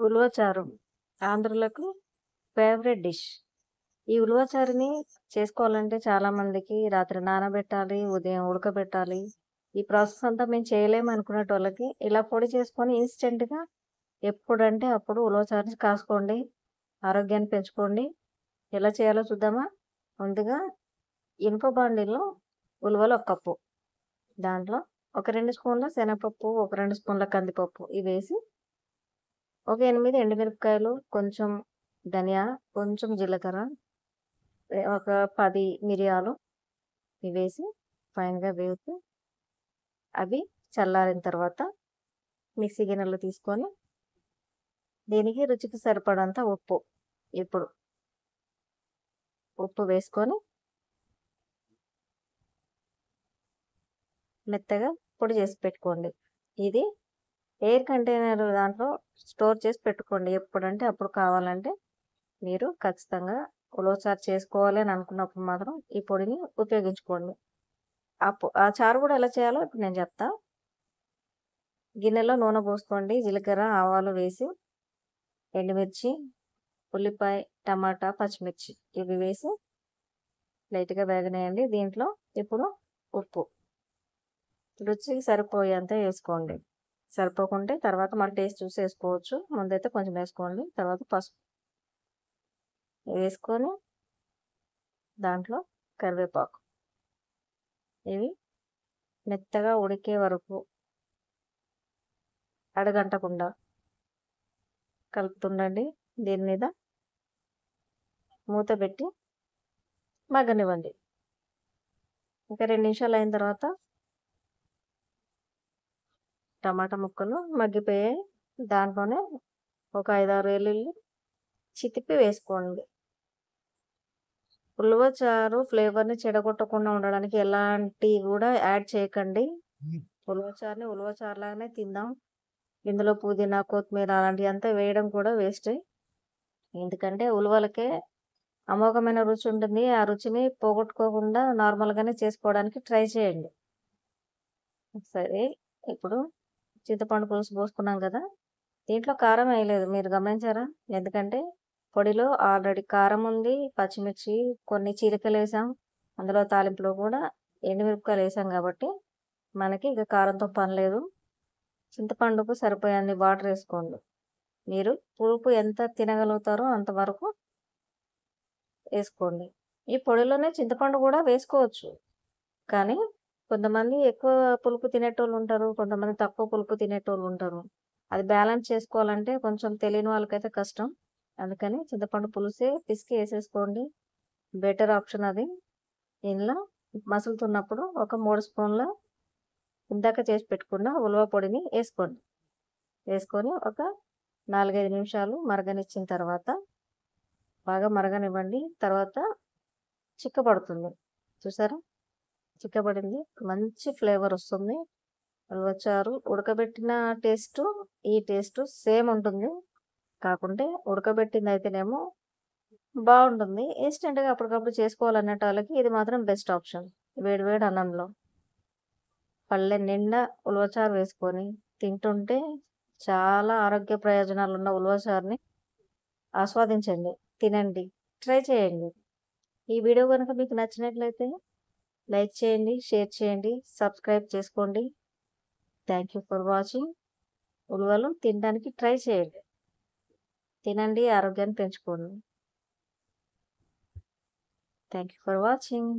ఉలవచారు ఆంధ్రులకు favourite dish. ఈ ఉలవచారుని చేసుకోవాలంటే చాలామందికి రాత్రి నానబెట్టాలి, ఉదయం ఉడకబెట్టాలి. ఈ ప్రాసెస్ అంతా మేము చేయలేమనుకునేటోళ్ళకి ఇలా పొడి చేసుకొని ఇన్‌స్టంట్‌గా ఎప్పుడంటే అప్పుడు ఉలవచారుని కాసుకోండి. ఆరోగ్యాన్ని పెంచుకోండి. ఎలా చేయాలో చూద్దామా? ముందుగా ఇనుప బాండీలో ఉలువలు ఒక కప్పు. దాంట్లో ఒక 2 స్పూన్ల శనగపప్పు, ఒక 2 స్పూన్ల కందిపప్పు ఇవేసి ఒక 8 ఎండుమిరపకాయలు, కొంచెం ధనియా, కొంచెం జీలకర్ర, ఒక 10 మిరియాలు ఇవేసి ఫైన్‌గా వేపి అవి చల్లారిన తర్వాత మిక్సీ గిన్నెలో తీసుకొని దీనికి రుచికి సరిపడంత ఉప్పు. ఇప్పుడు ఉప్పు వేసుకొని మెత్తగా పొడి చేసి పెట్టుకోండి. ఇది ఎయిర్ కంటైనర్ దాంట్లో స్టోర్ చేసి పెట్టుకోండి. ఎప్పుడంటే అప్పుడు కావాలంటే మీరు ఖచ్చితంగా ఉలవచారు చేసుకోవాలి అని అనుకున్నప్పుడు మాత్రం ఈ పొడిని ఉపయోగించుకోండి. ఆ చారు కూడా ఎలా చేయాలో ఇప్పుడు నేను చెప్తా. గిన్నెలో నూనె పోసుకోండి. జీలకర్ర, ఆవాలు వేసి ఎండుమిర్చి, ఉల్లిపాయ, టమాటా, పచ్చిమిర్చి ఇవి వేసి లైట్‌గా వేగనియండి. దీంట్లో ఇప్పుడు ఉప్పు రుచికి సరిపోయేంత వేసుకోండి. సరిపోకుంటే తర్వాత మన టేస్ట్ చూసి వేసుకోవచ్చు. ముందైతే కొంచెం వేసుకోండి. తర్వాత పసుపు వేసుకొని దాంట్లో కరివేపాకు ఇవి మెత్తగా ఉడికే వరకు అడగంటకుండా కలుపుతుండండి. దీని మీద మూత పెట్టి మగ్గనివ్వండి. ఇంకా 2 నిమిషాలు అయిన తర్వాత టమాటా ముక్కలు మగ్గిపోయాయి. దాంట్లోనే ఒక 5, 6 వెల్లుల్లి చితిపి వేసుకోండి. ఉలవచారు ఫ్లేవర్‌ని చెడగొట్టకుండా ఉండడానికి ఎలాంటివి కూడా యాడ్ చేయకండి. ఉలవచారుని ఉలవచారులాగానే తిందాం. ఇందులో పుదీనా, కొత్తిమీర అలాంటియంతా వేయడం కూడా వేస్టే. ఎందుకంటే ఉలవలకే అమోఘమైన రుచి ఉంటుంది. ఆ రుచిని పోగొట్టుకోకుండా నార్మల్‌గానే చేసుకోవడానికి ట్రై చేయండి. సరే, ఇప్పుడు చింతపండు పులుసు పోసుకున్నాం కదా! దీంట్లో కారం వేయలేదు. మీరు గమనించారా? ఎందుకంటే పొడిలో ఆల్రెడీ కారం ఉంది, పచ్చిమిర్చి, కొన్ని చీలికలేసాం. అందులో తాలింపులో కూడా ఎండుమిరపకాయలేసాం కాబట్టి మనకి ఇక కారంతో పని లేదు. చింతపండుకు సరిపోయేన్ని వాటర్ వేసుకోండి. మీరు పులుపు ఎంత తినగలుగుతారో అంతవరకు వేసుకోండి. ఈ పొడిలోనే చింతపండు కూడా వేసుకోవచ్చు. కానీ కొంతమంది ఎక్కువ పులుపు తినేటోళ్ళు ఉంటారు. కొంతమంది తక్కువ పులుపు తినేటోళ్ళు ఉంటారు. అది బ్యాలెన్స్ చేసుకోవాలంటే కొంచెం తెలియని వాళ్ళకైతే కష్టం. అందుకని చింతపండు పులుసే పిసికి వేసేసుకోండి. బెటర్ ఆప్షన్ అది. ఇందులో మసులుతున్నప్పుడు ఒక 3 స్పూన్ల ఇందాక చేసి పెట్టుకున్న ఉలవ పొడిని వేసుకోండి. వేసుకొని ఒక 4, 5 నిమిషాలు మరగనిచ్చిన తర్వాత బాగా మరగనివ్వండి. తర్వాత చిక్కబడుతుంది. చూసారా? చిక్కబడింది. మంచి ఫ్లేవర్ వస్తుంది. ఉలవచారు ఉడకబెట్టిన టేస్టు, ఈ టేస్టు సేమ్ ఉంటుంది. కాకుంటే ఉడకబెట్టిందయితేనేమో బావుంటుంది. ఇన్‌స్టంట్‌గా అప్పటికప్పుడు చేసుకోవాలనేటోళ్ళకి ఇది మాత్రం బెస్ట్ ఆప్షన్. వేడి వేడి అన్నంలో పళ్ళె నిండా ఉలవచారు వేసుకొని తింటుంటే చాలా ఆరోగ్య ప్రయోజనాలున్న ఉలవచారుని ఆస్వాదించండి. తినండి. ట్రై చేయండి. ఈ వీడియో గనుక మీకు నచ్చినట్లయితే లైక్ చేయండి, షేర్ చేయండి, సబ్స్క్రైబ్ చేసుకోండి. Thank you for watching. ఉలువలు తినడానికి ట్రై చేయండి. తినండి, ఆరోగ్యాన్ని పెంచుకోండి. Thank you for watching.